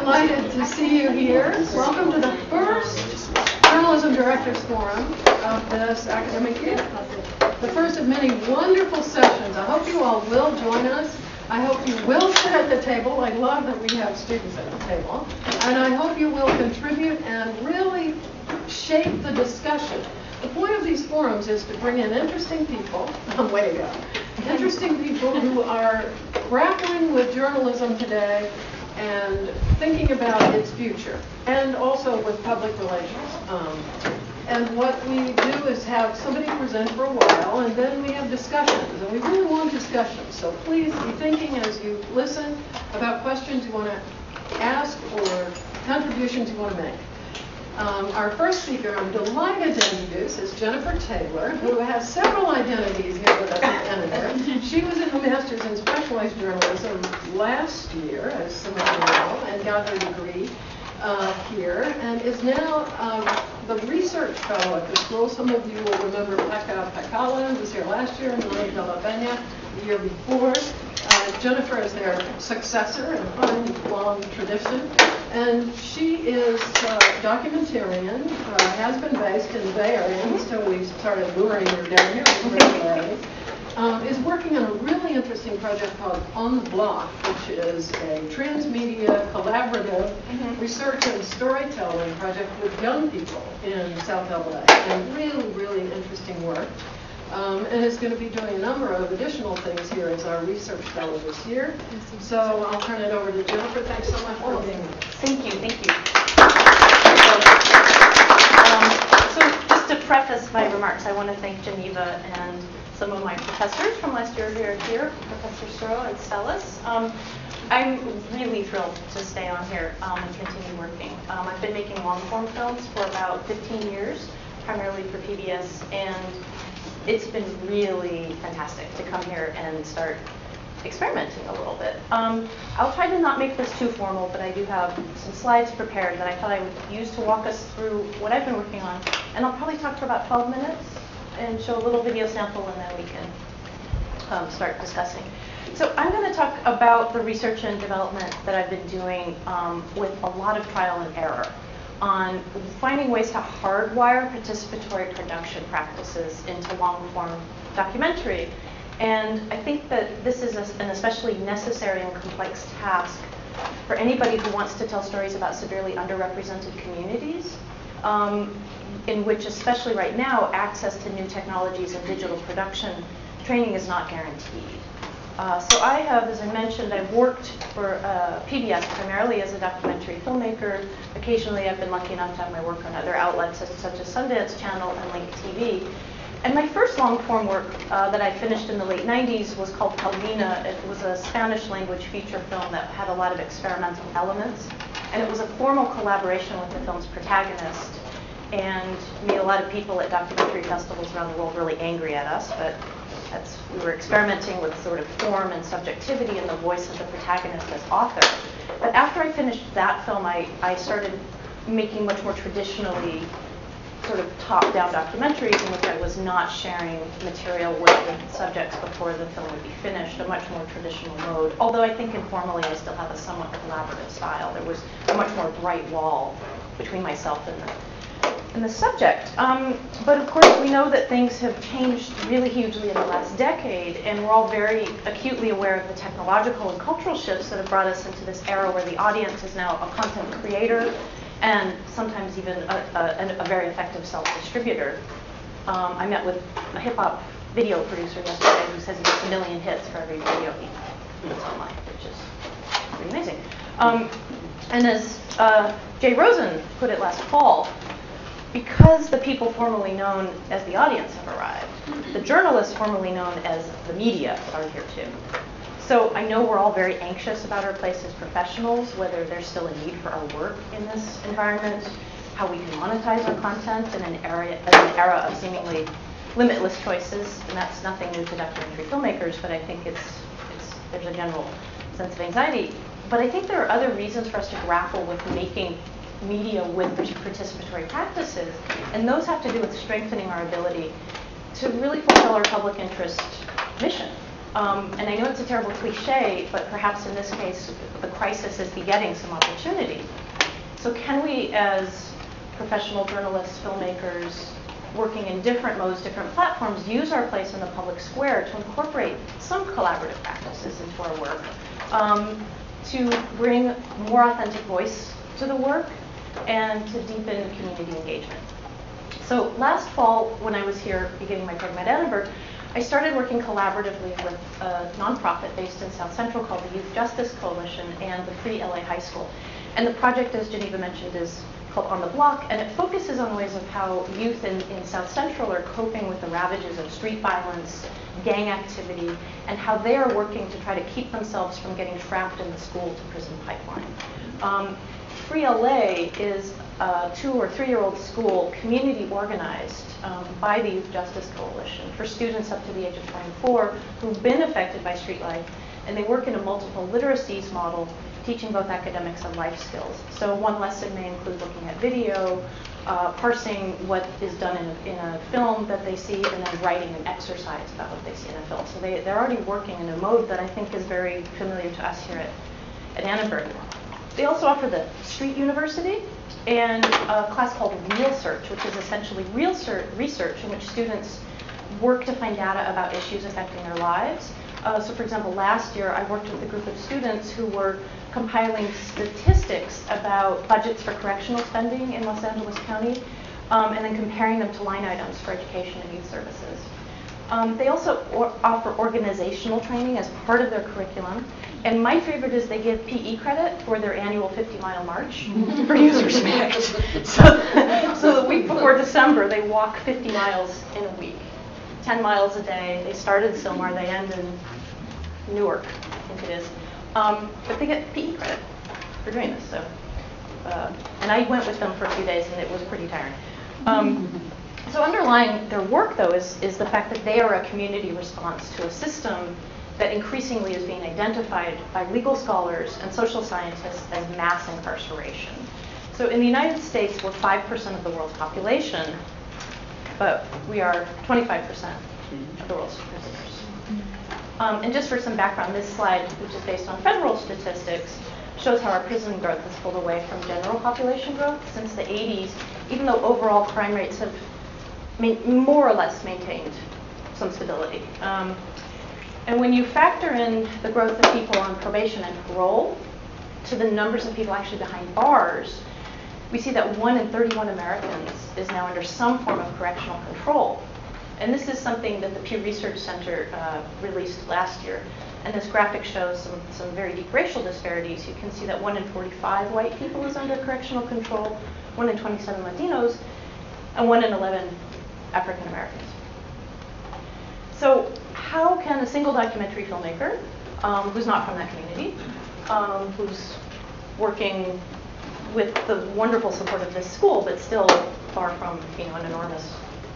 delighted to see you here. Welcome to the first Journalism Directors Forum of this academic year. The first of many wonderful sessions. I hope you all will join us. I hope you will sit at the table. I love that we have students at the table. And I hope you will contribute and really shape the discussion. The point of these forums is to bring in interesting people, way to go, interesting people who are grappling with journalism today and thinking about its future, and also with public relations. And what we do is have somebody present for a while, and then we have discussions, and we really want discussions. So please be thinking as you listen about questions you want to ask or contributions you want to make. Our first speaker I'm delighted to introduce is Jennifer Taylor, who has several identities here with us at Annenberg. She was in the Master's in Specialized Journalism last year, as some of you know, and got her degree here, and is now the research fellow at the school. Some of you will remember Pekka Pekala, who was here last year, and Maria de la Peña the year before. Jennifer is their successor in a fine, long tradition. And she is a documentarian, has been based in the Bay Area until we started luring her down here. Is working on a really interesting project called On the Block, which is a transmedia collaborative research and storytelling project with young people in South LA. And really, really interesting work. And is going to be doing a number of additional things here as our research fellow this year. So I'll turn it over to Jennifer. Thanks so much for being here. Thank you, thank you. So just to preface my remarks, I want to thank Geneva and some of my professors from last year who are here, Professor Suro and Stellis. I'm really thrilled to stay on here and continue working. I've been making long-form films for about 15 years, primarily for PBS, and it's been really fantastic to come here and start experimenting a little bit. I'll try to not make this too formal, but I do have some slides prepared that I thought I would use to walk us through what I've been working on. And I'll probably talk for about 12 minutes and show a little video sample, and then we can start discussing. So I'm going to talk about the research and development that I've been doing with a lot of trial and error on finding ways to hardwire participatory production practices into long-form documentary. And I think that this is an especially necessary and complex task for anybody who wants to tell stories about severely underrepresented communities, in which, especially right now, access to new technologies and digital production training is not guaranteed. So I have, as I mentioned, I've worked for PBS primarily as a documentary filmmaker. Occasionally I've been lucky enough to have my work on other outlets such as Sundance Channel and Link TV. And my first long-form work that I finished in the late 90s was called Paulina. It was a Spanish language feature film that had a lot of experimental elements. And it was a formal collaboration with the film's protagonist, and made a lot of people at documentary festivals around the world really angry at us, but we were experimenting with sort of form and subjectivity and the voice of the protagonist as author. But after I finished that film, I started making much more traditionally sort of top-down documentaries in which I was not sharing material with the subjects before the film would be finished, a much more traditional mode. Although I think informally I still have a somewhat collaborative style. There was a much more bright wall between myself and the subject. But of course we know that things have changed really hugely in the last decade, and we're all very acutely aware of the technological and cultural shifts that have brought us into this era where the audience is now a content creator and sometimes even a very effective self-distributor. I met with a hip-hop video producer yesterday who says he gets 1 million hits for every video he puts online, which is pretty amazing. And as Jay Rosen put it last fall, because the people formerly known as the audience have arrived, the journalists formerly known as the media are here too. So I know we're all very anxious about our place as professionals, whether there's still a need for our work in this environment, how we can monetize our content in an era of seemingly limitless choices. And that's nothing new to documentary filmmakers, but I think there's a general sense of anxiety. But I think there are other reasons for us to grapple with making media with participatory practices, and those have to do with strengthening our ability to really fulfill our public interest mission. And I know it's a terrible cliche, but perhaps in this case, the crisis is begetting some opportunity. So can we, as professional journalists, filmmakers, working in different modes, different platforms, use our place in the public square to incorporate some collaborative practices into our work, to bring more authentic voice to the work and to deepen community engagement? So last fall, when I was here beginning my program at Annenberg, I started working collaboratively with a nonprofit based in South Central called the Youth Justice Coalition and the Free LA High School. And the project, as Geneva mentioned, is called On the Block, and it focuses on ways of how youth in South Central are coping with the ravages of street violence, gang activity, and how they are working to try to keep themselves from getting trapped in the school to prison pipeline. Free LA is a 2- or 3-year-old school community organized by the Youth Justice Coalition for students up to the age of 24 who've been affected by street life, and they work in a multiple literacies model, teaching both academics and life skills. So one lesson may include looking at video, parsing what is done in a film that they see, and then writing an exercise about what they see in a film. So they're already working in a mode that I think is very familiar to us here at Annenberg. They also offer the Street University and a class called Real Search, which is essentially research in which students work to find data about issues affecting their lives. So for example, last year I worked with a group of students who were compiling statistics about budgets for correctional spending in Los Angeles County, and then comparing them to line items for education and youth services. They also offer organizational training as part of their curriculum. And my favorite is they give PE credit for their annual 50-mile march for youth respect. So the week before December, they walk 50 miles in a week, 10 miles a day. They start in Sylmar, they end in Newark, I think it is. But they get PE credit for doing this. So, and I went with them for a few days, and it was pretty tiring. So underlying their work, though, is the fact that they are a community response to a system that increasingly is being identified by legal scholars and social scientists as mass incarceration. So in the United States, we're 5% of the world's population, but we are 25% of the world's prisoners. And just for some background, this slide, which is based on federal statistics, shows how our prison growth has pulled away from general population growth since the 80s, even though overall crime rates have more or less maintained some stability. And when you factor in the growth of people on probation and parole to the numbers of people actually behind bars, we see that 1 in 31 Americans is now under some form of correctional control. And this is something that the Pew Research Center released last year. And this graphic shows some very deep racial disparities. You can see that 1 in 45 white people is under correctional control, 1 in 27 Latinos, and 1 in 11 African Americans. So how can a single documentary filmmaker, who's not from that community, who's working with the wonderful support of this school, but still far from an enormous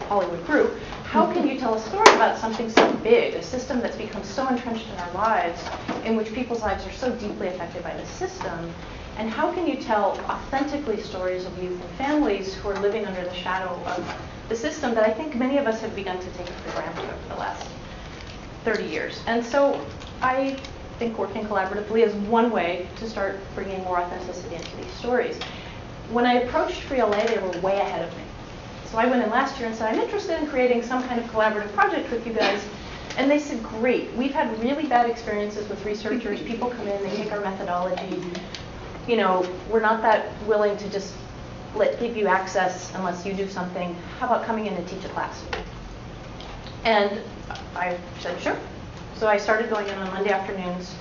Hollywood group, how can you tell a story about something so big, a system that's become so entrenched in our lives, in which people's lives are so deeply affected by the system? And how can you tell authentically stories of youth and families who are living under the shadow of the system that I think many of us have begun to take for granted over the last 30 years? And so I think working collaboratively is one way to start bringing more authenticity into these stories. When I approached Free LA, they were way ahead of me. So I went in last year and said, I'm interested in creating some kind of collaborative project with you guys. And they said, great. We've had really bad experiences with researchers. People come in, they take our methodology. We're not that willing to just give you access unless you do something. How about coming in and teach a class? And I said, sure. So I started going in on Monday afternoons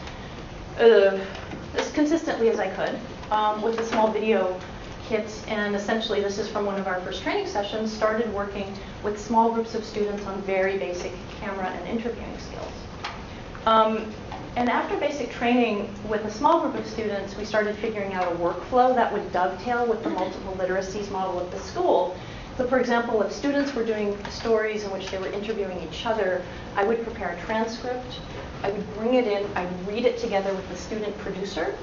as consistently as I could with a small video kit. And essentially, this is from one of our first training sessions, started working with small groups of students on very basic camera and interviewing skills. And after basic training with a small group of students, we started figuring out a workflow that would dovetail with the multiple literacies model of the school. So for example, if students were doing stories in which they were interviewing each other, I would prepare a transcript, I would bring it in, I'd read it together with the student producer.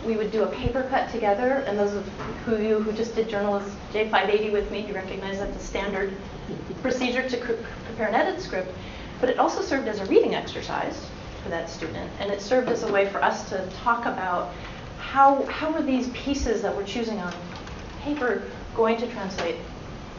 We would do a paper cut together, and those of you who just did Journalist J580 with me, you recognize that's a standard procedure to prepare an edit script. But it also served as a reading exercise for that student, and it served as a way for us to talk about how are these pieces that we're choosing on paper going to translate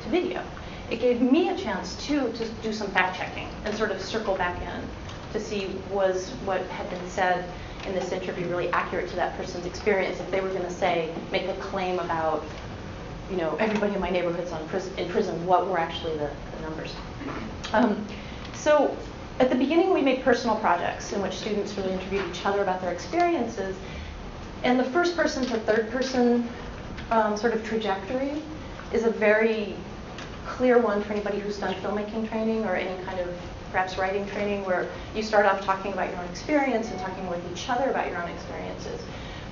to video. It gave me a chance, too, to do some fact-checking and sort of circle back in to see was what had been said in this interview really accurate to that person's experience. If they were going to say, make a claim about, you know, everybody in my neighborhood's in prison, what were actually the numbers? So at the beginning, we made personal projects in which students really interviewed each other about their experiences. And the first person to third person sort of trajectory is a very clear one for anybody who's done filmmaking training or any kind of perhaps writing training, where you start off talking about your own experience and talking with each other about your own experiences.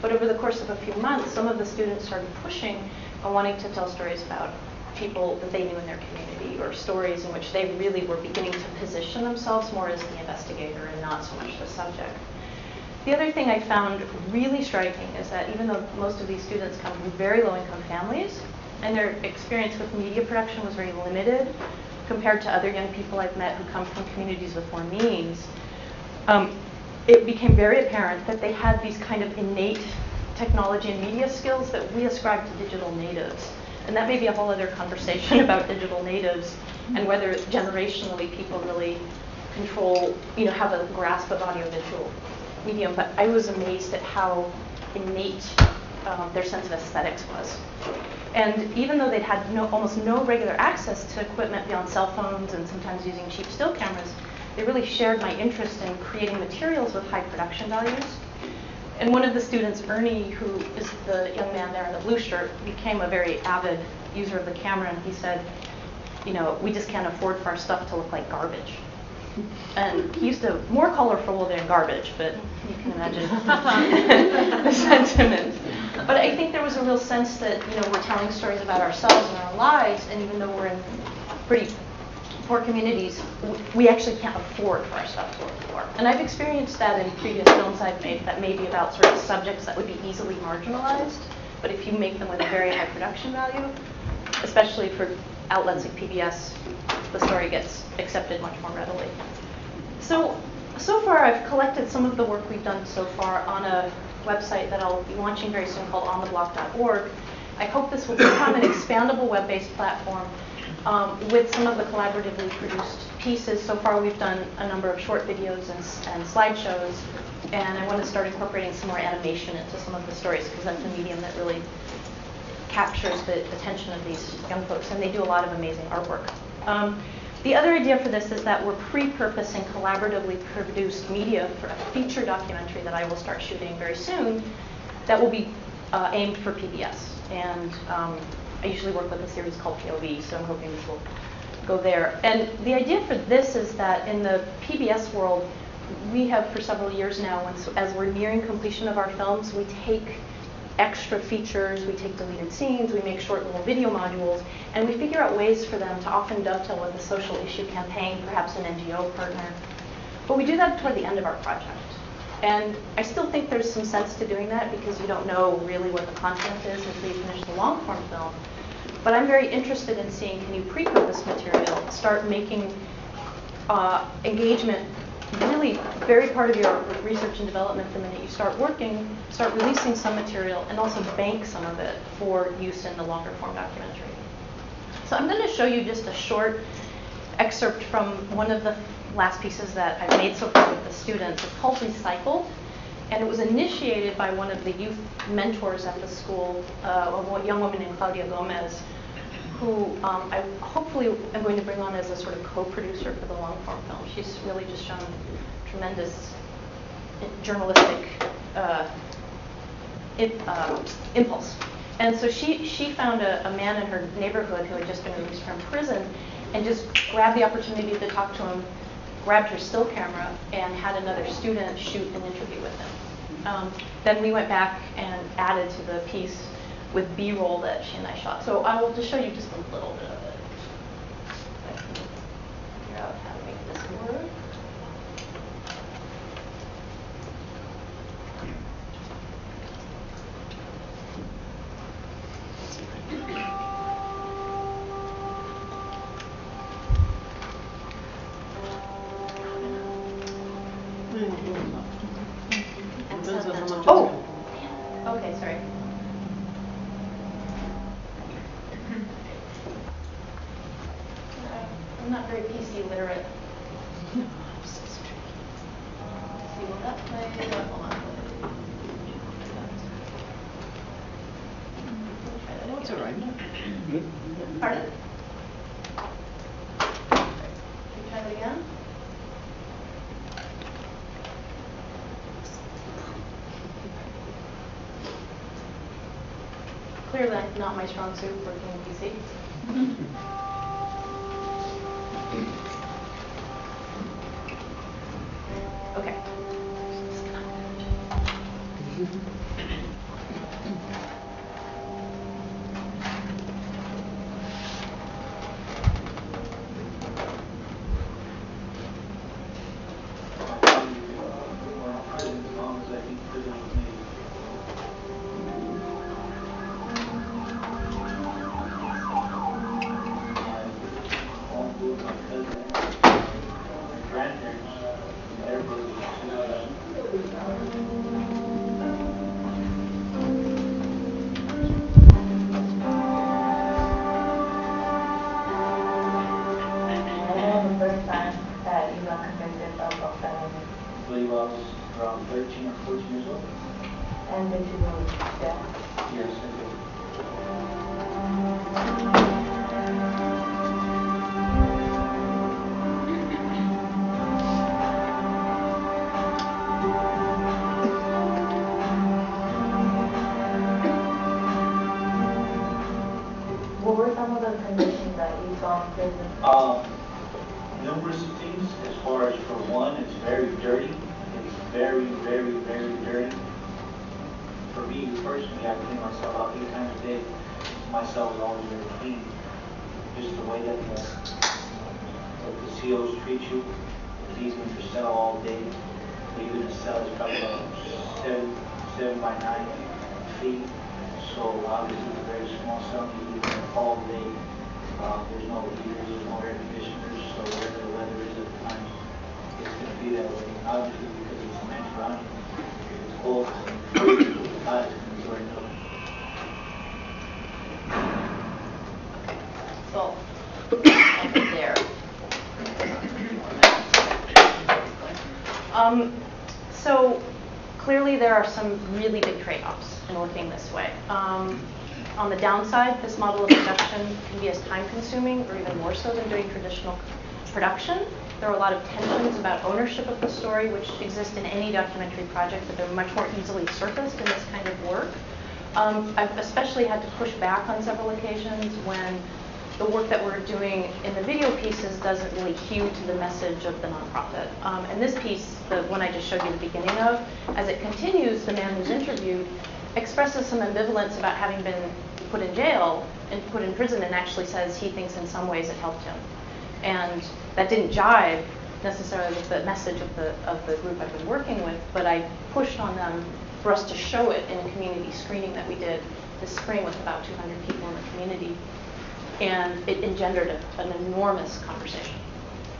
But over the course of a few months, some of the students started pushing on wanting to tell stories about people that they knew in their community, or stories in which they really were beginning to position themselves more as the investigator and not so much the subject. The other thing I found really striking is that even though most of these students come from very low-income families, and their experience with media production was very limited compared to other young people I've met who come from communities with more means, it became very apparent that they had these kind of innate technology and media skills that we ascribe to digital natives. And that may be a whole other conversation about digital natives and whether generationally people really control, you know, have a grasp of audiovisual medium. But I was amazed at how innate their sense of aesthetics was. And even though they'd had almost no regular access to equipment beyond cell phones and sometimes using cheap still cameras, they really shared my interest in creating materials with high production values. And one of the students, Ernie, who is the young man there in the blue shirt, became a very avid user of the camera, and he said, you know, we just can't afford for our stuff to look like garbage. And he used to more colorful than garbage, but you can imagine the sentiment. But I think there was a real sense that, you know, we're telling stories about ourselves and our lives, and even though we're in pretty poor communities, we actually can't afford for our stuff to look poor. And I've experienced that in previous films I've made that may be about sort of subjects that would be easily marginalized, but if you make them with a very high production value, especially for outlets like PBS, the story gets accepted much more readily. So far I've collected some of the work we've done so far on a website that I'll be launching very soon called ontheblock.org. I hope this will become an expandable web-based platform with some of the collaboratively produced pieces. So far we've done a number of short videos and slideshows, and I want to start incorporating some more animation into some of the stories, because that's a medium that really captures the attention of these young folks, and they do a lot of amazing artwork. The other idea for this is that we're pre-purposing collaboratively produced media for a feature documentary that I will start shooting very soon that will be aimed for PBS. And I usually work with a series called POV, so I'm hoping this will go there. And the idea for this is that in the PBS world, we have for several years now, as we're nearing completion of our films, we take extra features, we take deleted scenes, we make short little video modules, and we figure out ways for them to often dovetail with a social issue campaign, perhaps an NGO partner. But we do that toward the end of our project. And I still think there's some sense to doing that because you don't know really what the content is until you finish the long form film. But I'm very interested in seeing, can you pre-purpose material, start making engagement really very part of your research and development the minute you start working, start releasing some material, and also bank some of it for use in the longer form documentary. So I'm going to show you just a short excerpt from one of the last pieces that I've made so far with the students. It's called Recycled, and it was initiated by one of the youth mentors at the school, a young woman named Claudia Gomez, who I hopefully am going to bring on as a sort of co-producer for the long form film. She's really just shown tremendous journalistic impulse. And so she found a man in her neighborhood who had just been released from prison and just grabbed the opportunity to talk to him, grabbed her still camera, and had another student shoot an interview with him. Then we went back and added to the piece with B-roll that she and I shot. So I will just show you just a little bit of it. If I can figure out how to make this work. not very PC literate. See, will that play? Hold on. Oh, it's all right. Pardon? Can you try that again? Clearly not my strong suit working in PC. Okay. I believe I was around 13 or 14 years old. And did you know that? Yes, I did. What were some of the conditions that you saw in prison? Numerous things. As far as for one, it's very dirty. It's very, very, very dirty. For me personally, I clean myself out 8 times a day. My cell is always very clean. Just the way that the COs treat you, leaves me for cell all day. Even the cell is probably about 7 by 9 feet. So obviously it's a very small cell. You leave it all day. There's no heaters, there's no air conditioners, so whatever the weather is at the time, it's going to be that way. Obviously, because it's meant for running, it's cold, it's hot, it's going to be very cold. So, there. So clearly there are some really big trade-offs in working this way. On the downside, this model of production can be as time-consuming or even more so than doing traditional production. There are a lot of tensions about ownership of the story, which exist in any documentary project, but they're much more easily surfaced in this kind of work. I've especially had to push back on several occasions when the work that we're doing in the video pieces doesn't really hew to the message of the nonprofit. And this piece, the one I just showed you the beginning of, as it continues, the man who's interviewed expresses some ambivalence about having been put in jail and put in prison, and actually says he thinks in some ways it helped him. And that didn't jive necessarily with the message of the group I've been working with, but I pushed on them for us to show it in a community screening that we did this spring with about 200 people in the community. And it engendered an enormous conversation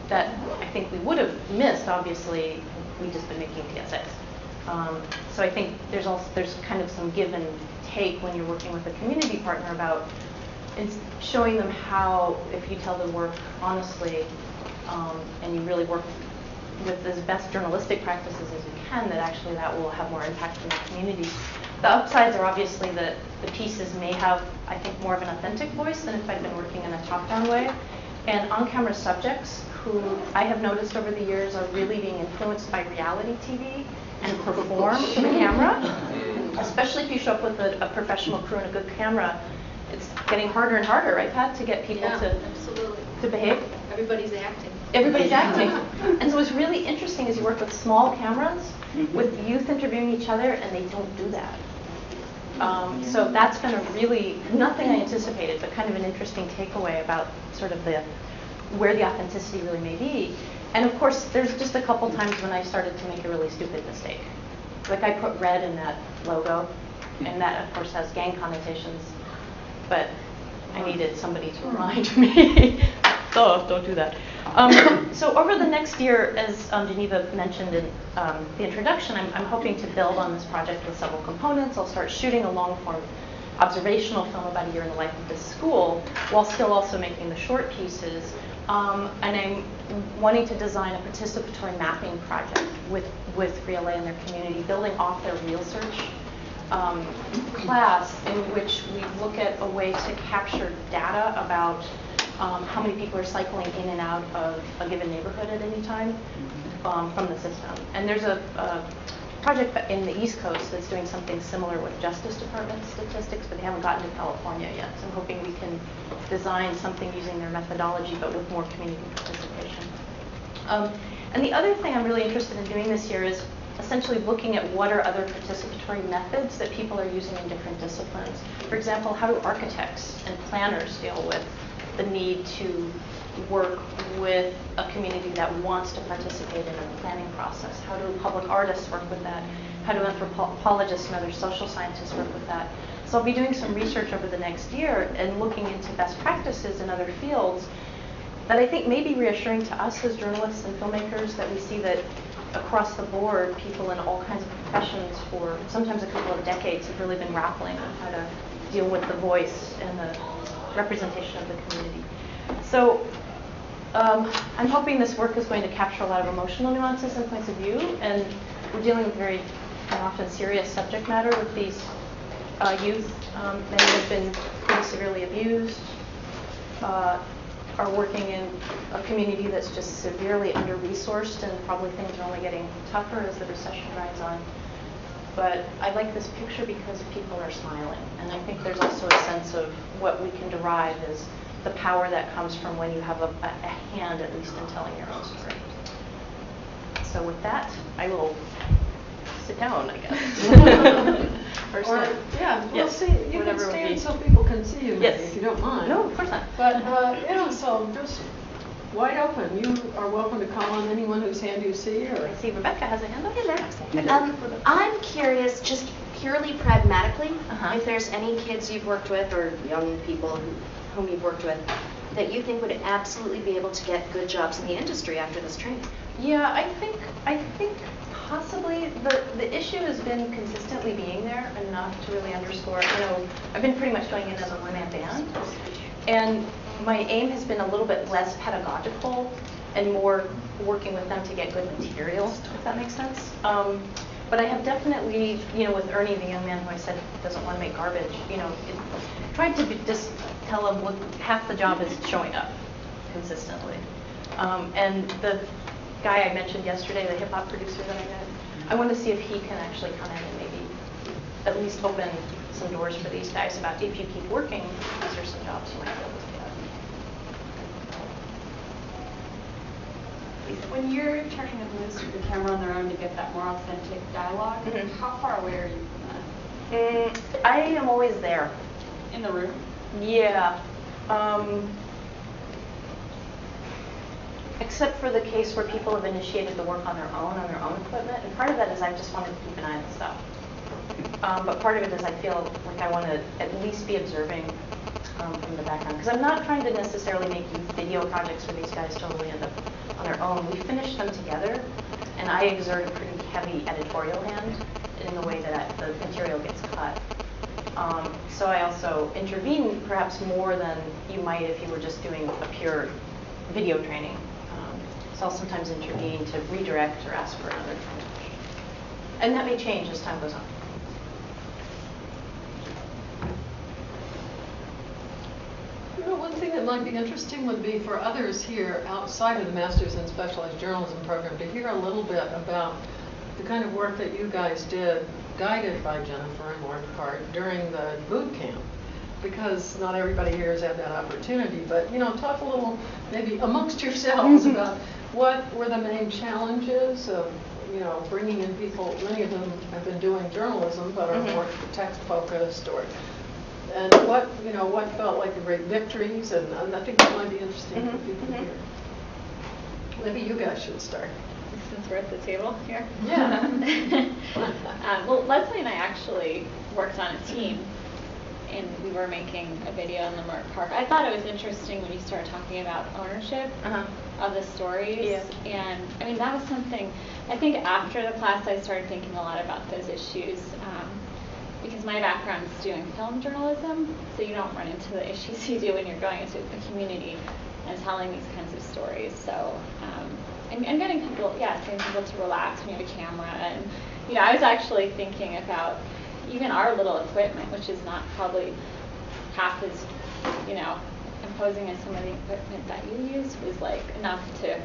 that I think we would have missed, obviously, if we'd just been making PSAs. So I think there's kind of some give and take when you're working with a community partner about showing them how, if you tell the work honestly, and you really work with as best journalistic practices as you can, that actually that will have more impact in the community. The upsides are obviously that the pieces may have, I think, more of an authentic voice than if I'd been working in a top-down way. And on-camera subjects, who I have noticed over the years are really being influenced by reality TV and perform for the camera, especially if you show up with a professional crew and a good camera. It's getting harder and harder, right, Pat, to get people to behave? Everybody's acting. Everybody's acting. And so what's really interesting is you work with small cameras, with youth interviewing each other, and they don't do that. So that's been a really, nothing I anticipated, but kind of an interesting takeaway about sort of where the authenticity really may be. And of course, there's just a couple times when I started to make a really stupid mistake. Like I put red in that logo, and that of course has gang connotations, but I needed somebody to remind me. So don't do that. So over the next year, as Geneva mentioned in the introduction, I'm hoping to build on this project with several components. I'll start shooting a long-form observational film about a year in the life of this school, while still also making the short pieces. And I'm wanting to design a participatory mapping project with Relay and their community, building off their Real Search class, in which we look at a way to capture data about how many people are cycling in and out of a given neighborhood at any time from the system. And there's a project in the East Coast that's doing something similar with Justice Department statistics, but they haven't gotten to California yet. So I'm hoping we can design something using their methodology, but with more community participation. And the other thing I'm really interested in doing this year is essentially looking at what are other participatory methods that people are using in different disciplines. For example, how do architects and planners deal with the need to work with a community that wants to participate in a planning process? How do public artists work with that? How do anthropologists and other social scientists work with that? So I'll be doing some research over the next year and looking into best practices in other fields that I think may be reassuring to us as journalists and filmmakers, that we see that across the board, people in all kinds of professions for sometimes a couple of decades have really been grappling with how to deal with the voice and the representation of the community. So I'm hoping this work is going to capture a lot of emotional nuances and points of view, and we're dealing with very often serious subject matter with these youth. Many have been pretty severely abused, are working in a community that's just severely under-resourced, and probably things are only getting tougher as the recession rides on. But I like this picture because people are smiling, and I think there's also a sense of what we can derive is the power that comes from when you have a hand, at least, in telling your own story. So with that, I will sit down, I guess. Or, yeah, well, yes, see, you can stand so people can see you, maybe, if you don't mind. No, of course not. But, yeah, so just wide open. You are welcome to call on anyone whose hand you see. Or I see Rebecca has a hand up. Hey there. I'm curious, just purely pragmatically, Uh-huh. if there's any kids you've worked with or young people whom you've worked with that you think would absolutely be able to get good jobs in the industry after this training. Yeah, I think possibly the issue has been consistently being there enough to really underscore. You know, I've been pretty much going in as a one-man band, and my aim has been a little bit less pedagogical and more working with them to get good material, if that makes sense. But I have definitely, you know, with Ernie, the young man who I said doesn't want to make garbage, you know, tried to just tell him, look, half the job is showing up consistently. And the guy I mentioned yesterday, the hip hop producer that I met, I want to see if he can actually come in and maybe at least open some doors for these guys about if you keep working, these are some jobs you might be able to get. When you're turning the camera on their own to get that more authentic dialogue, how far away are you from that? I am always there. In the room? Yeah. Except for the case where people have initiated the work on their own equipment. And part of that is I just wanted to keep an eye on the stuff. But part of it is I feel like I want to at least be observing from the background. Because I'm not trying to necessarily make video projects where these guys totally end up on their own. We finish them together, and I exert a pretty heavy editorial hand in the way that the material gets cut. So I also intervene perhaps more than you might if you were just doing a pure video training. So I'll sometimes intervene to redirect or ask for another translation. And that may change as time goes on. you know, one thing that might be interesting would be for others here outside of the Masters in Specialized Journalism program to hear a little bit about the kind of work that you guys did, guided by Jennifer in large part, during the boot camp. Because not everybody here has had that opportunity, but you know, talk a little maybe amongst yourselves about what were the main challenges of, you know, bringing in people. Many of them have been doing journalism, but are more text focused, and what, you know, what felt like the great victories, and I think that might be interesting for people to hear. Maybe you guys should start. Since we're at the table here. Yeah. Well, Leslie and I actually worked on a team, and we were making a video in the Merck Park. I thought it was interesting when you started talking about ownership of the stories. Yeah. And I mean, that was something, I think after the class I started thinking a lot about those issues. because my background is doing film journalism, so you don't run into the issues you do when you're going into a community and telling these kinds of stories. So, and getting people to relax when you have a camera. And, I was actually thinking about even our little equipment, which is not probably half as, imposing as some of the equipment that you use, was like enough to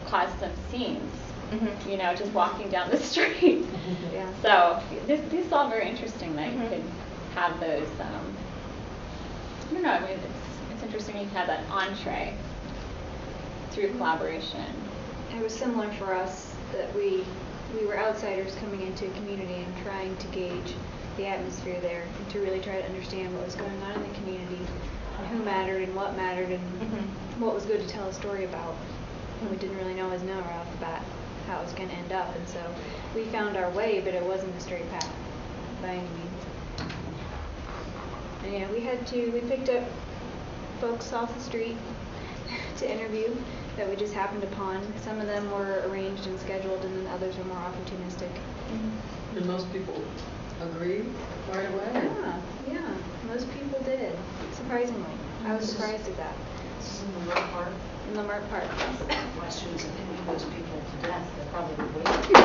cause some scenes. Mm-hmm. Just walking down the street. Mm-hmm. Yeah. So this is all very interesting that you could have those. I don't know. I mean, it's interesting you can have that entree through collaboration. It was similar for us that we were outsiders coming into a community and trying to gauge the atmosphere there and to really try to understand what was going on in the community and who mattered and what mattered and what was good to tell a story about. And we didn't really know as now right off the bat how it was going to end up, and so we found our way, but it wasn't a straight path by any means. And we picked up folks off the street to interview that we just happened upon. Some of them were arranged and scheduled, and then others were more opportunistic. Mm-hmm. And most people agreed right away? Yeah, most people did, surprisingly. I was surprised at that. This is in the Merck Park? In the Merck Park, yes. My students have interviewed those people to death. They're probably waiting.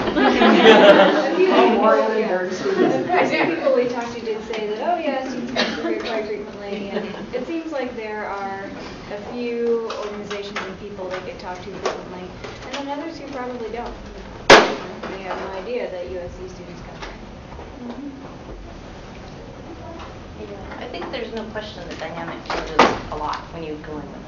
A few people we talked to did say that, oh yes, you come here quite frequently, and it seems like there are a few organizations and people that get talked to frequently, and then others who probably don't. We have no idea that USC students come here. Yeah, I think there's no question the dynamic changes a lot when you go in with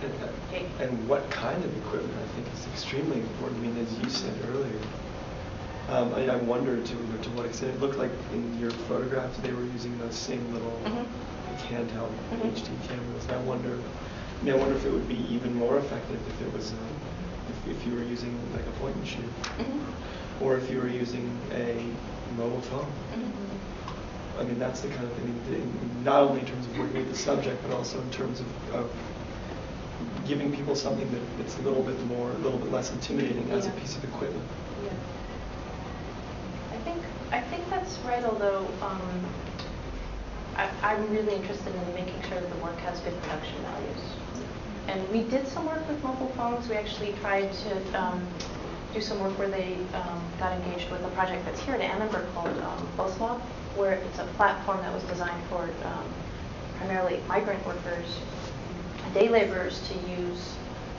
equipment. And what kind of equipment, I think, is extremely important. I mean, as you said earlier, I wonder to what extent it looked like in your photographs they were using those same little handheld HD cameras. And I wonder if it would be even more effective if it was if you were using like a point and shoot, or if you were using a mobile phone. I mean, that's the kind of thing. Not only in terms of working with the subject, but also in terms of giving people something that's a little bit less intimidating as a piece of equipment. Yeah. I think that's right. Although I'm really interested in making sure that the work has good production values. And we did some work with mobile phones. We actually tried to do some work where they got engaged with a project that's here at Annenberg called Boslab, where it's a platform that was designed for primarily migrant workers, day laborers to use.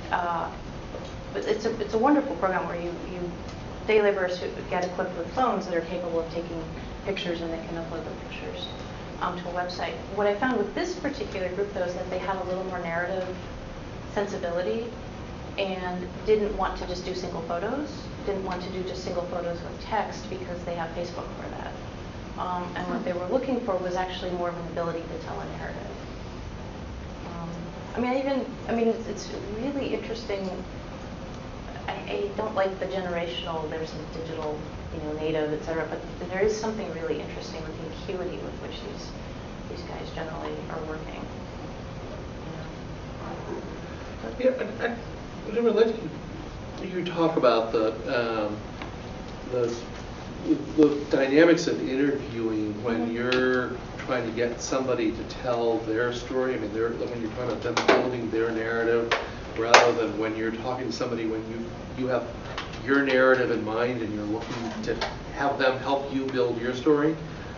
But it's a wonderful program where you day laborers who get equipped with phones that are capable of taking pictures, and they can upload the pictures to a website. What I found with this particular group, though, is that they had a little more narrative sensibility and didn't want to just do single photos, didn't want to do just single photos with text because they have Facebook for that. And what they were looking for was actually more of an ability to tell a narrative. It's really interesting. I don't like the generational, there's a digital, native, et cetera, but there is something really interesting with the acuity with which these guys generally are working. I'd like you talk about the dynamics of interviewing when you're trying to get somebody to tell their story. I mean, when you're talking about them building their narrative, rather than when you're talking to somebody when you have your narrative in mind and you're looking to have them help you build your story,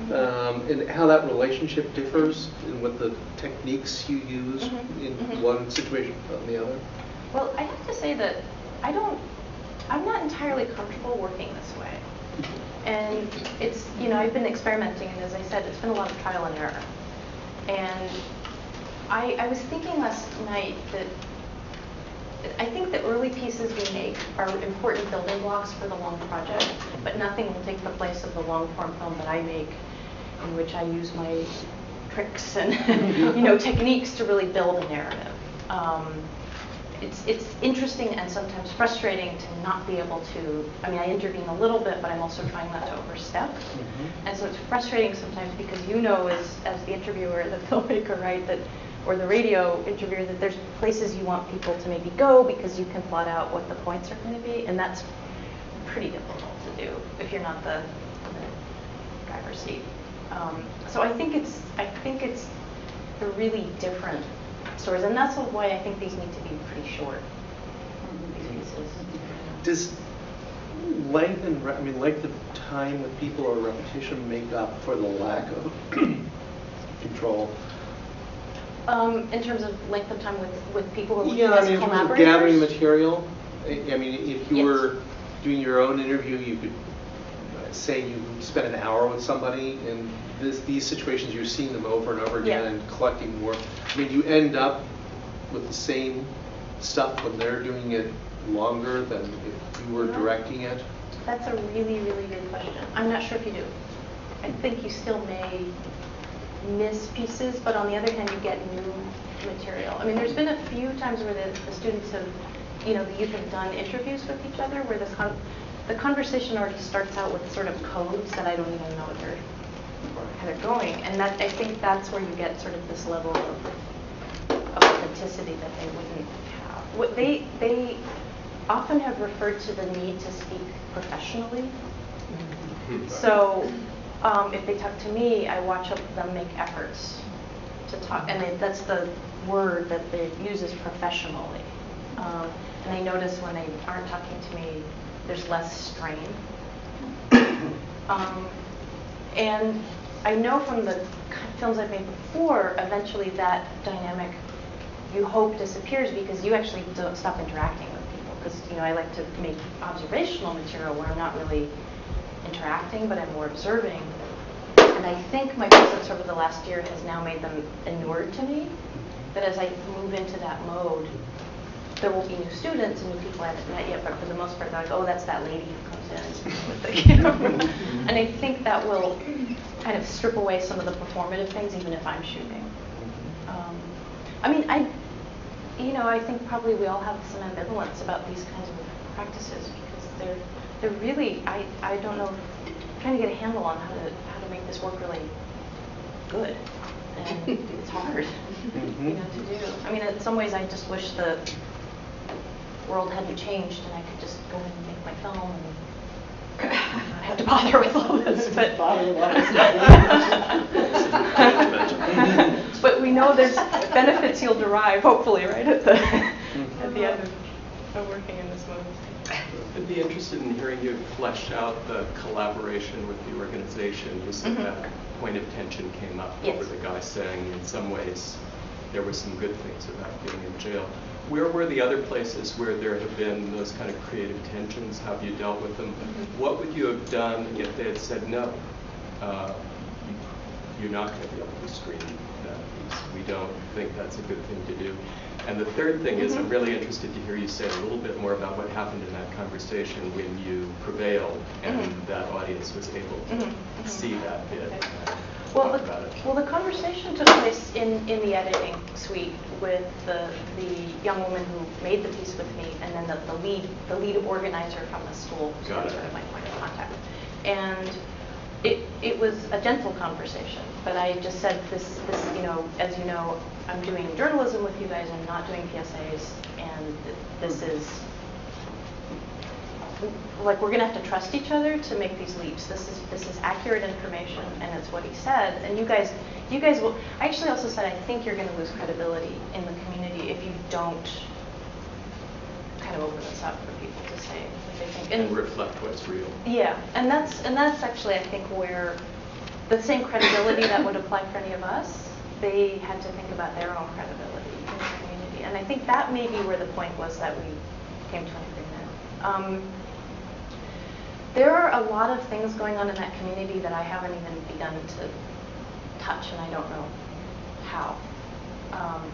and how that relationship differs and what the techniques you use in one situation than the other. Well, I have to say that I'm not entirely comfortable working this way. And it's, I've been experimenting, and as I said, it's been a lot of trial and error. And I was thinking last night that I think the early pieces we make are important building blocks for the long project, but nothing will take the place of the long-form film that I make, in which I use my tricks and techniques to really build a narrative. It's interesting and sometimes frustrating to not be able to, I intervene a little bit, but I'm also trying not to overstep. And so it's frustrating sometimes because as the interviewer, the filmmaker, right, or the radio interviewer, that there's places you want people to maybe go because you can plot out what the points are going to be, and that's pretty difficult to do if you're not the her seat. So I think it's they're really different stories, and that's why I think these need to be pretty short. These pieces. Does length of time with people or repetition make up for the lack of control? In terms of length of time with people who Yeah, as in terms of collaborators? gathering material. I mean, if you Yes. were doing your own interview, you could say you spent an hour with somebody, and these situations you're seeing them over and over again Yeah. and collecting more. I mean, you end up with the same stuff when they're doing it longer than if you were No. directing it. That's a really, really good question. I'm not sure if you do. I think you still may miss pieces, but on the other hand, you get new material. I mean, there's been a few times where the students have, the youth have done interviews with each other where the conversation already starts out with sort of codes that I don't even know how they're going. And that I think that's where you get sort of this level of authenticity that they wouldn't have. What they often have referred to the need to speak professionally. So if they talk to me, I watch them make efforts to talk, and that's the word that they use is professionally. And I notice when they aren't talking to me, there's less strain. And I know from the films I've made before, eventually that dynamic, you hope, disappears because you actually don't stop interacting with people. Because I like to make observational material where I'm not really interacting, but I'm more observing. And I think my presence over the last year has now made them inured to me. That as I move into that mode, there will be new students and new people I haven't met yet, but for the most part, they're like, oh, that's that lady who comes in and speaks with the camera. And I think that will kind of strip away some of the performative things, even if I'm shooting. I think probably we all have some ambivalence about these kinds of practices because they're really, I don't know, I'm trying to get a handle on how to make this work really good. And it's hard, to do. I mean, in some ways, I just wish the world hadn't changed and I could just go and make my film and not have to bother with all this. But we know there's benefits you'll derive, hopefully, right at the end of working in this mode. I'd be interested in hearing you flesh out the collaboration with the organization. You said that point of tension came up over the guy saying in some ways there were some good things about being in jail. Where were the other places where there have been those kind of creative tensions? How have you dealt with them? What would you have done if they had said, no, you're not going to be able to screen that piece. We don't think that's a good thing to do. And the third thing is I'm really interested to hear you say a little bit more about what happened in that conversation when you prevailed and that audience was able to see that bit. Well, the conversation took place in the editing suite with the young woman who made the piece with me, and then the lead organizer from the school, who's sort of my point of contact. And it was a gentle conversation, but I just said this, as you know, I'm doing journalism with you guys. I'm not doing PSAs, and this is like we're going to have to trust each other to make these leaps. This is accurate information, and it's what he said. And you guys will. I actually also said I think you're going to lose credibility in the community if you don't kind of open this up for people to say what they think and reflect what's real. Yeah, and that's actually I think where the same credibility that would apply for any of us, they had to think about their own credibility in the community, and I think that may be where the point was that we came to an agreement. There are a lot of things going on in that community that I haven't even begun to touch, and I don't know how,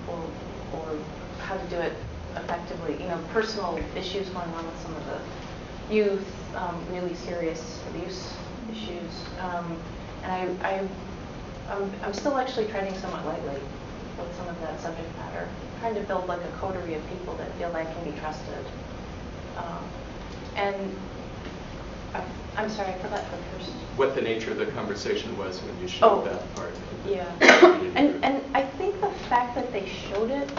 or how to do it effectively. Personal issues going on with some of the youth, really serious abuse issues, and I'm still actually treading somewhat lightly with some of that subject matter, trying to build like a coterie of people that feel like can be trusted. And I'm sorry, I forgot the first. What the nature of the conversation was when you showed that part. Yeah. And I think the fact that they showed it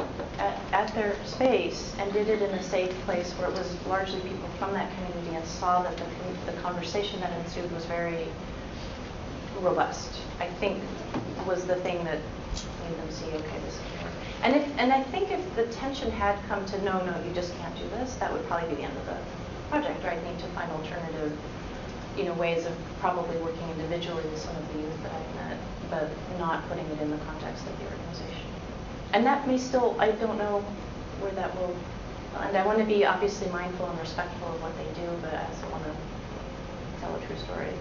at their space and did it in a safe place where it was largely people from that community and saw that the conversation that ensued was very robust, I think was the thing that made them see, okay, this can work. And I think if the tension had come to, no, you just can't do this, that would probably be the end of the project, right? Need to find alternative, ways of probably working individually with some of the youth that I've met, but not putting it in the context of the organization. And that may still, I don't know where that will, and I want to be obviously mindful and respectful of what they do, but I also want to tell a true story.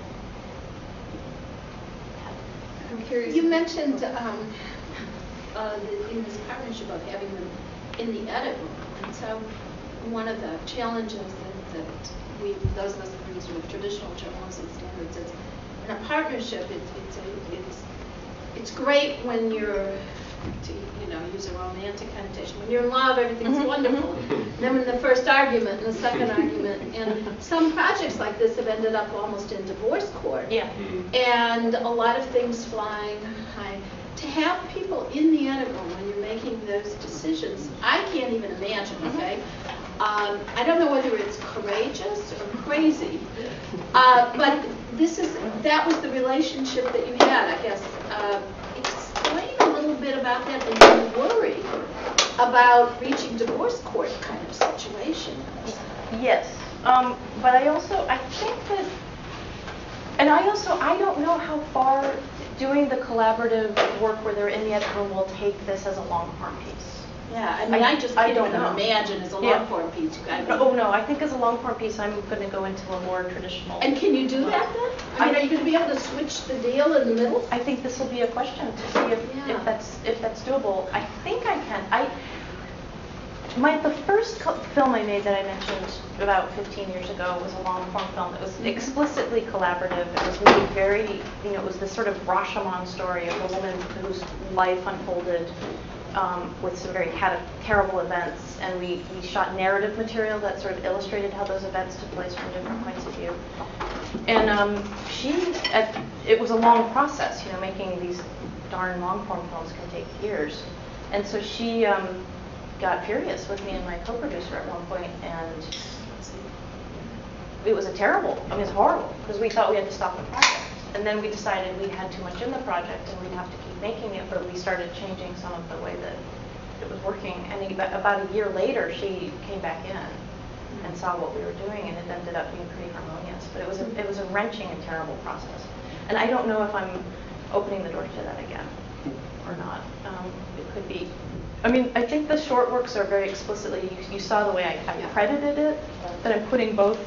I'm curious. You mentioned in this partnership of having them in the edit room, and so one of the challenges that those of us who use traditional journalism standards is in a partnership. It's great when you're, to use a romantic connotation, when you're in love, everything's wonderful. Then in the first argument and the second argument, and some projects like this have ended up almost in divorce court. Yeah. And a lot of things flying high. To have people in the edit room when you're making those decisions, I can't even imagine, okay? I don't know whether it's courageous or crazy, but that was the relationship that you had, I guess. Explain a little bit about that, and you worry about reaching divorce court kind of situation. Yes, but I think that, and I don't know how far doing the collaborative work where they're in the edit room will take this as a long form piece. Yeah, I mean, I don't imagine as a long form piece. Oh no, I think as a long form piece, I'm going to go into a more traditional. And can you do that then? I mean, are you going to be able to switch the deal in the middle? I think this will be a question to see if that's doable. I think I can. The first film I made that I mentioned about 15 years ago was a long form film. It was explicitly collaborative. It was made very, it was this sort of Rashomon story of a woman whose life unfolded with some very terrible events, and we shot narrative material that sort of illustrated how those events took place from different points of view. And it was a long process, making these darn long form films can take years. And so she got furious with me and my co-producer at one point, and it was it's horrible, because we thought we had to stop the project. And then we decided we had too much in the project and we'd have to keep making it, but we started changing some of the way that it was working. And about a year later, she came back in and saw what we were doing, and it ended up being pretty harmonious. But it was a wrenching and terrible process. And I don't know if I'm opening the door to that again or not. It could be. I mean, I think the short works are very explicitly, you saw the way I credited it, that I'm putting both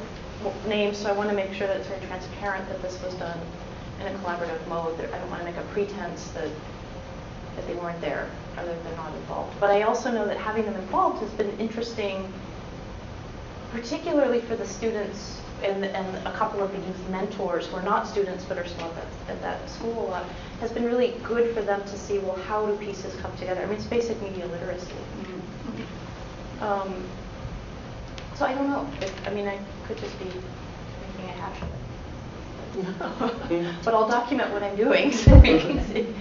names, so I want to make sure that it's very transparent that this was done in a collaborative mode. I don't want to make a pretense that they weren't there or that they're not involved. But I also know that having them involved has been interesting, particularly for the students and a couple of the youth mentors who are not students but are still at that school a lot, has been really good for them to see, well, how do pieces come together? I mean, it's basic media literacy. So I don't know. I could just be making a hash of it. But I'll document what I'm doing so we can see.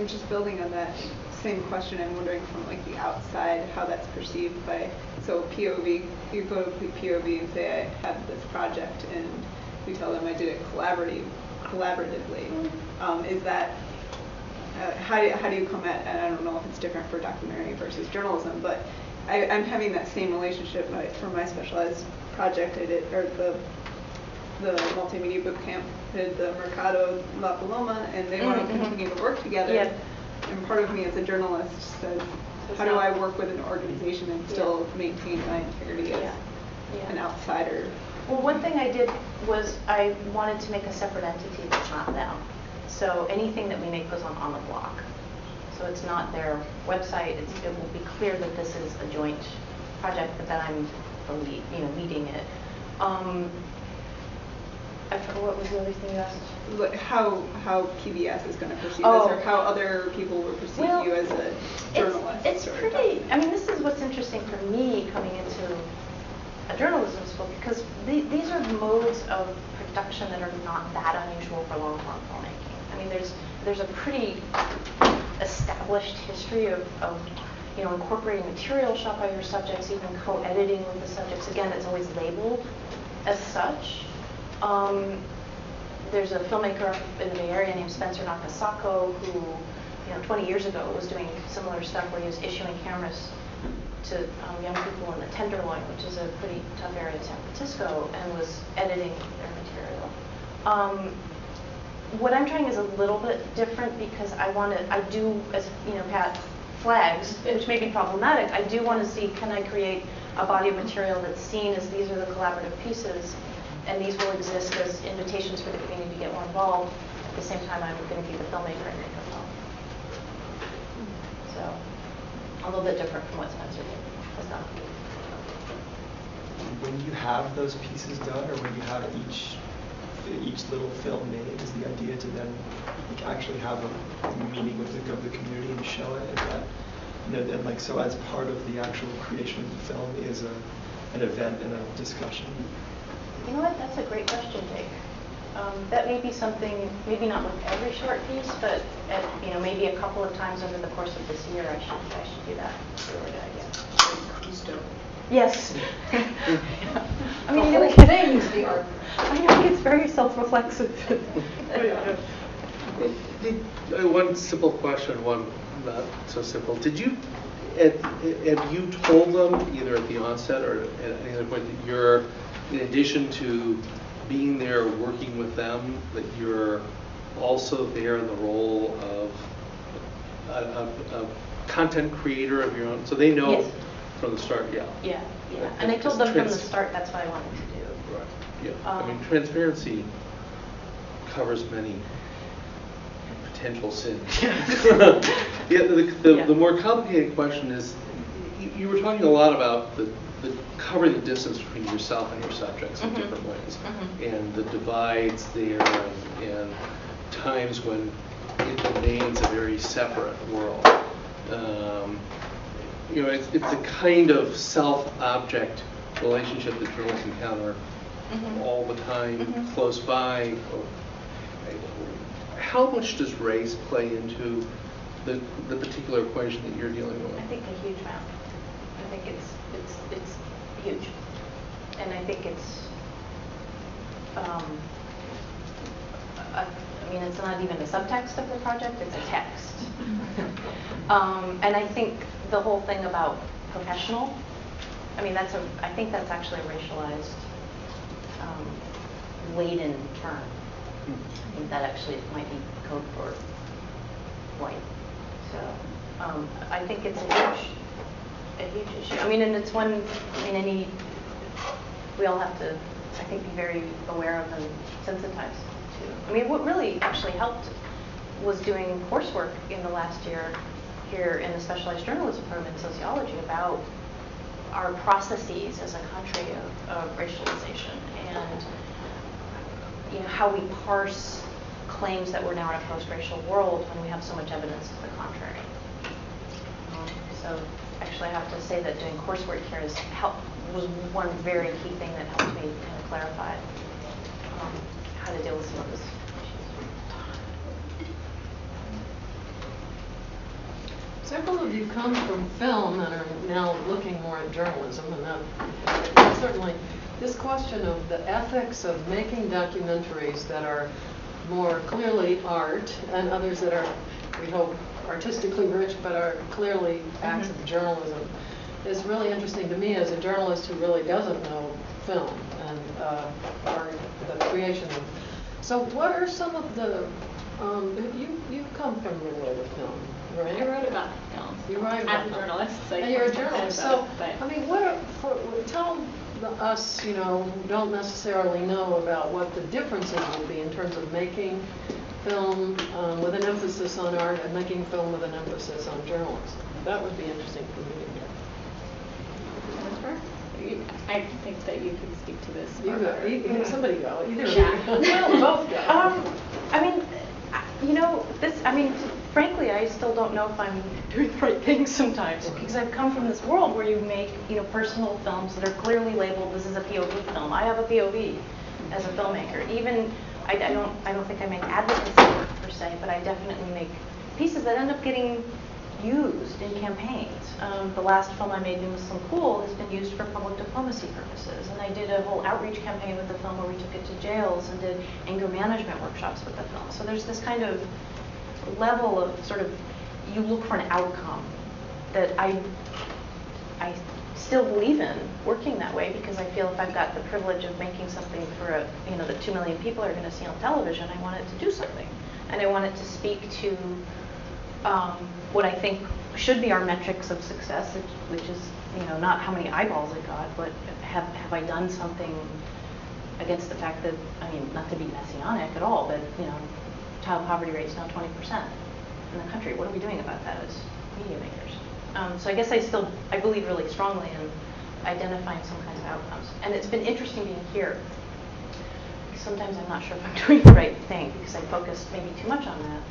Just building on that same question, I'm wondering from the outside how that's perceived by, so POV, you go to POV and say I have this project, and we tell them I did it collaboratively. Is that, how do you come at, and I don't know if it's different for documentary versus journalism, but I'm having that same relationship for my specialized project. I did, or the multimedia boot camp, did the Mercado La Paloma, and they want to continue to work together. Yeah. And part of me as a journalist says, how do I work with an organization and still maintain my integrity as an outsider? Well, one thing I did was I wanted to make a separate entity that's not them. So anything that we make goes on the block. So it's not their website. It will be clear that this is a joint project, but that I'm leading it. I forgot what was the other thing you asked. How PBS is going to perceive this, or how other people will perceive you as a journalist. It's pretty. This is what's interesting for me coming into a journalism school, because these are modes of production that are not that unusual for long-form filmmaking. There's a pretty established history of incorporating material shot by your subjects, even co-editing with the subjects. Again, it's always labeled as such. There's a filmmaker up in the Bay Area named Spencer Nakasako who, 20 years ago was doing similar stuff where he was issuing cameras to young people in the Tenderloin, which is a pretty tough area in San Francisco, and was editing their material. What I'm trying is a little bit different because I do, as Pat flags, which may be problematic, I do want to see, can I create a body of material that's seen as these are the collaborative pieces, and these will exist as invitations for the community to get more involved. At the same time, I'm going to be the filmmaker and make a film. So, a little bit different from what Spencer has done. When you have those pieces done, or when you have each little film made, is the idea to then actually have a meeting with the community and show it, and that, and so as part of the actual creation of the film is an event and a discussion. You know what? That's a great question, Jake. That may be something, maybe not with every short piece, but maybe a couple of times over the course of this year, I should do that. That's a really good idea. Yes. I mean, I know it's very self-reflexive. One simple question, one not so simple. Did you, have you told them either at the onset or at any other point that you're, in addition to being there working with them, that you're also there in the role of a content creator of your own? So they know from the start, Yeah. And I told them from the start that's what I wanted to do. Right. Yeah. I mean, transparency covers many potential sins. The more complicated question is, you were talking a lot about the covering the distance between yourself and your subjects in different ways, and the divides there, and times when it remains a very separate world. It's a kind of self-object relationship that journalists encounter all the time, close by. How much does race play into the particular equation that you're dealing with? I think a huge amount. I think it's huge, and I think it's. It's not even the subtext of the project; it's a text. And I think the whole thing about professional. I think that's actually a racialized, laden term. I think that actually might be code for white. So I think it's a huge issue. And it's one. We all have to, I think, be very aware of and sensitized to. What really actually helped was doing coursework in the last year here in the specialized journalism program in sociology about our processes as a country of racialization and how we parse claims that we're now in a post-racial world when we have so much evidence to the contrary. So actually I have to say that doing coursework here was one very key thing that helped me kind of clarify how to deal with some of this. Several of you come from film and are now looking more at journalism, and that certainly this question of the ethics of making documentaries that are more clearly art and others that are, we hope, artistically rich but are clearly acts of journalism is really interesting to me as a journalist who really doesn't know film and art, the creation of. So what are some of the, you come from the world of film, right? I wrote about film. You write about as a journalist. And you're a journalist. So, tell us, who don't necessarily know about what the differences will be in terms of making film with an emphasis on art and making film with an emphasis on journalism. That would be interesting for me to hear. I think that you can speak to this. Somebody go. Either both go. Frankly, I still don't know if I'm doing the right thing sometimes because I've come from this world where you make, personal films that are clearly labeled, this is a POV film. I have a POV as a filmmaker. Even, I don't think I make advocacy work per se, but I definitely make pieces that end up getting, used in campaigns. The last film I made, New Muslim Cool, has been used for public diplomacy purposes. And I did a whole outreach campaign with the film where we took it to jails and did anger management workshops with the film. So there's this kind of level of sort of, you look for an outcome that I still believe in working that way, because I feel if I've got the privilege of making something for that 2 million people are going to see on television, I want it to do something. And I want it to speak to what I think should be our metrics of success, which is, not how many eyeballs it got, but have I done something against the fact that, not to be messianic at all, but, child poverty rate is now 20% in the country. What are we doing about that as media makers? So I guess I believe really strongly in identifying some kinds of outcomes. And it's been interesting being here. Sometimes I'm not sure if I'm doing the right thing because I focused maybe too much on that.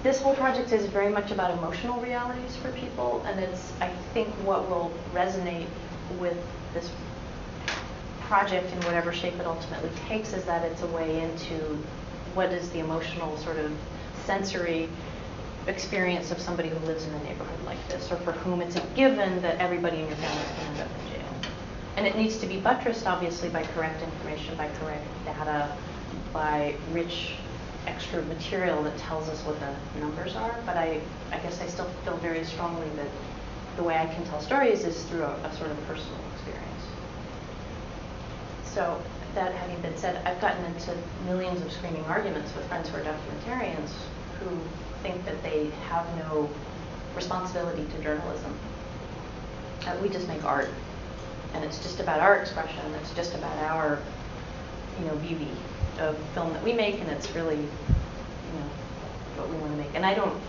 This whole project is very much about emotional realities for people, and it's, I think, what will resonate with this project in whatever shape it ultimately takes is that it's a way into what is the emotional sort of sensory experience of somebody who lives in a neighborhood like this, or for whom it's a given that everybody in your family is going to end up in jail. And it needs to be buttressed, obviously, by correct information, by correct data, by rich extra material that tells us what the numbers are. But I guess I still feel very strongly that the way I can tell stories is through a sort of personal experience. So that having been said, I've gotten into millions of screaming arguments with friends who are documentarians who think that they have no responsibility to journalism. We just make art, and it's just about our expression. It's just about our, beauty of film that we make, and it's really, what we want to make. And I don't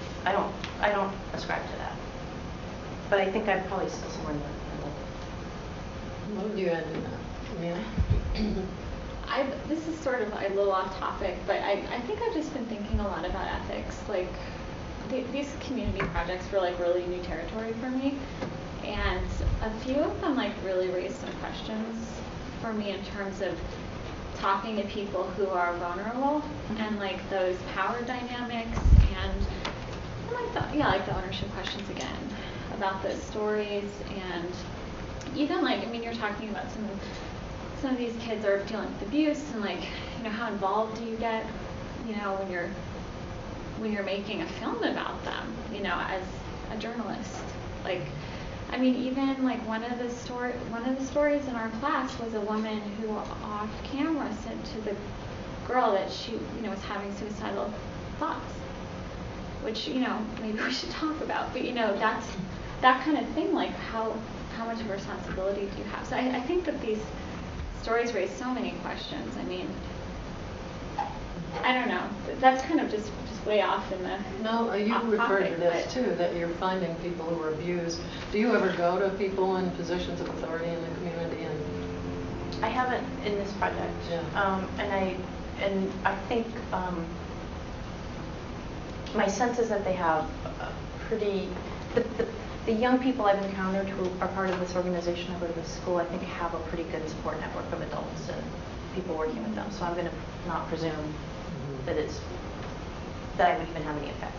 ascribe to that. But I think I'm probably still somewhere in the middle. What would you add to that? This is sort of a little off topic, but I think I've just been thinking a lot about ethics. Like, these community projects were like really new territory for me, and a few of them like really raised some questions for me in terms of talking to people who are vulnerable and like those power dynamics and like the ownership questions again about those stories, and even like you're talking about some of these kids are dealing with abuse, and like how involved do you get when you're making a film about them as a journalist. Like even like one of the stories in our class was a woman who off camera said to the girl that she was having suicidal thoughts, which maybe we should talk about, but that's that kind of thing. Like how much of a responsibility do you have? So I think that these stories raise so many questions. I don't know. That's kind of just way off in the No, you referred to this too, that you're finding people who are abused. Do you ever go to people in positions of authority in the community? I haven't in this project. Yeah. And I think my sense is that they have pretty the young people I've encountered who are part of this organization, I go to this school, I think have a pretty good support network of adults and people working with them. So I'm going to not presume that I would even have any effect.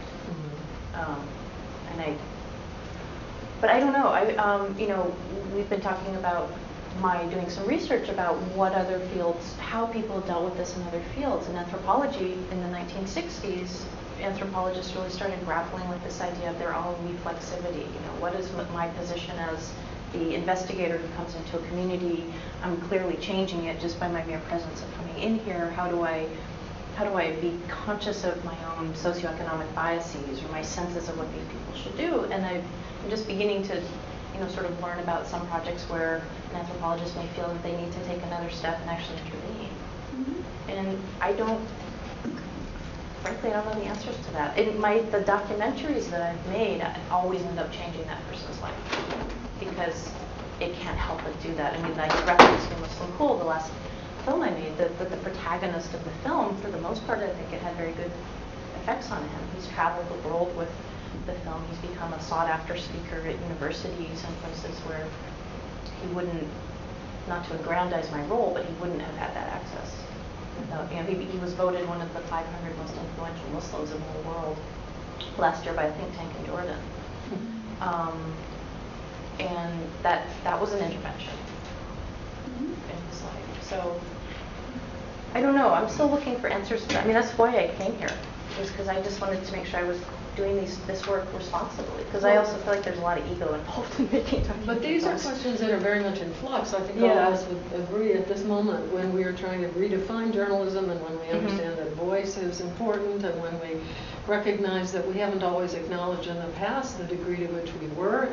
But I don't know. We've been talking about doing some research about what other fields, how people dealt with this in other fields. In anthropology, in the 1960s, anthropologists really started grappling with this idea of their own reflexivity. What is my position as the investigator who comes into a community? I'm clearly changing it just by my mere presence of coming in here. How do I be conscious of my own socioeconomic biases or my senses of what these people should do? And I'm just beginning to, sort of learn about some projects where an anthropologist may feel that they need to take another step and actually intervene. And frankly, I don't know the answers to that. The documentaries that I've made, I always end up changing that person's life because it can't help but do that. I referenced New Muslim Cool, the last film I made, the protagonist of the film, for the most part, I think it had very good effects on him. He's traveled the world with the film. He's become a sought-after speaker at universities and places where he wouldn't, not to aggrandize my role, but he wouldn't have had that access. Without, he was voted one of the 500 most influential Muslims in the world last year by a think tank in Jordan. And that was an intervention. It was like, so, I don't know, I'm still looking for answers to that. I mean, that's why I came here, was because I just wanted to make sure I was doing this work responsibly, because I also feel like there's a lot of ego involved in making documents. But these are questions that are very much in flux. I think all of us would agree at this moment when we are trying to redefine journalism and when we understand that voice is important and when we recognize that we haven't always acknowledged in the past the degree to which we were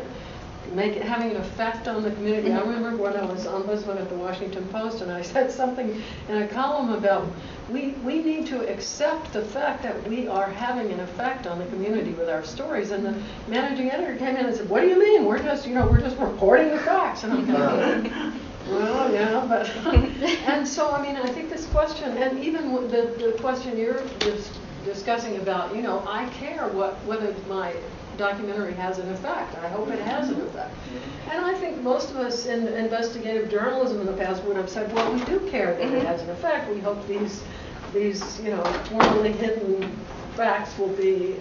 having an effect on the community. I remember when I was ombudsman at the Washington Post and I said something in a column about we need to accept the fact that we are having an effect on the community with our stories. And the managing editor came in and said, "What do you mean? We're just reporting the facts." And I'm thinking, well, yeah, but and so I mean, I think this question, and even the question you're discussing about, I care whether my documentary has an effect. I hope it has an effect. And I think most of us in investigative journalism in the past would have said, well, we do care that it has an effect. We hope these formerly hidden facts will be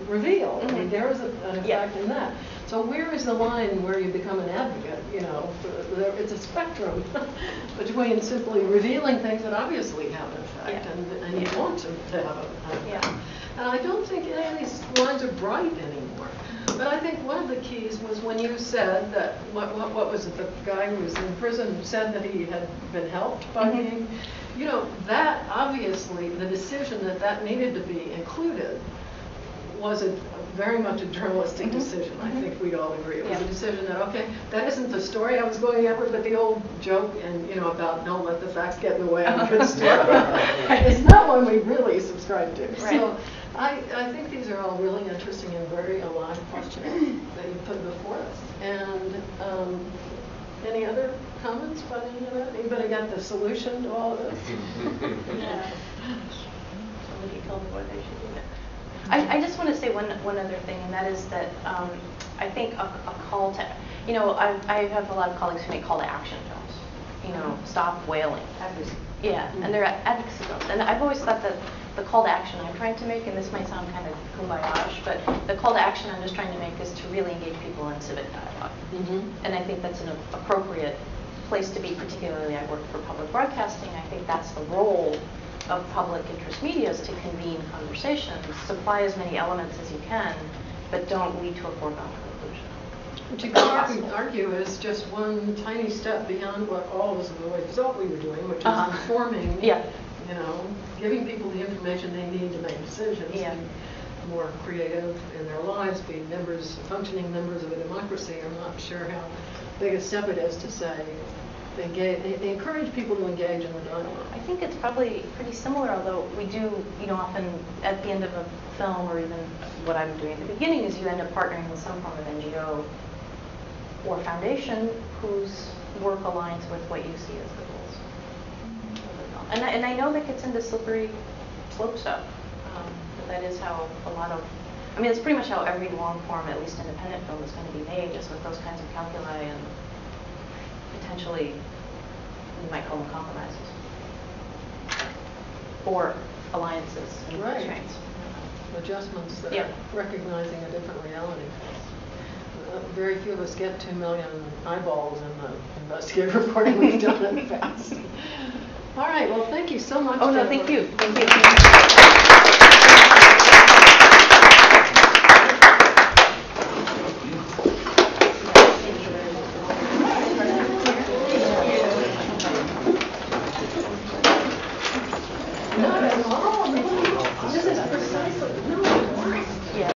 revealed. I mean, there is an effect in that. So where is the line where you become an advocate? It's a spectrum between simply revealing things that obviously have an effect and you want to have an effect. And I don't think any of these lines are bright anymore. But I think one of the keys was when you said that, what was it, the guy who was in prison said that he had been helped by being, that obviously, the decision that needed to be included was very much a journalistic decision. I think we'd all agree. It was a decision that, okay, that isn't the story I was going after, but the old joke about don't let the facts get in the way of a good story. It's not one we really subscribe to. Right. So I think these are all really interesting and very alive questions that you put before us. And any other comments about any of that? Anybody got the solution to all of this? Somebody told me what they should do. I just want to say one other thing, and that is that I think a call to, I have a lot of colleagues who make call to action films. Stop whaling. Yeah, and they're advocacy films. And I've always thought that the call to action I'm trying to make, and this might sound kind of kumbaya-ish, but the call to action I'm just trying to make is to really engage people in civic dialogue. And I think that's an appropriate place to be, particularly I work for public broadcasting. I think that's the role of public interest media, is to convene conversations, supply as many elements as you can, but don't lead to a foregone conclusion. Which you could argue is just one tiny step beyond what all of us thought we were doing, which is informing, giving people the information they need to make decisions, be more creative in their lives, be functioning members of a democracy. I'm not sure how big a step it is to say, encourage people to engage in the dialogue. I think it's probably pretty similar, although we do, often at the end of a film, or even what I'm doing at the beginning, is you end up partnering with some form of NGO or foundation whose work aligns with what you see as the goals of the film. And I know that gets into slippery slope stuff, but that is how a lot of, it's pretty much how every long form, at least independent film, is going to be made, just with those kinds of calculi and potentially, you might call them compromises, or alliances and constraints. Adjustments that are recognizing a different reality. Very few of us get 2 million eyeballs in the investigative reporting we've done in the past. All right, well, thank you so much. Oh, no, thank you. Thank you. Not at all.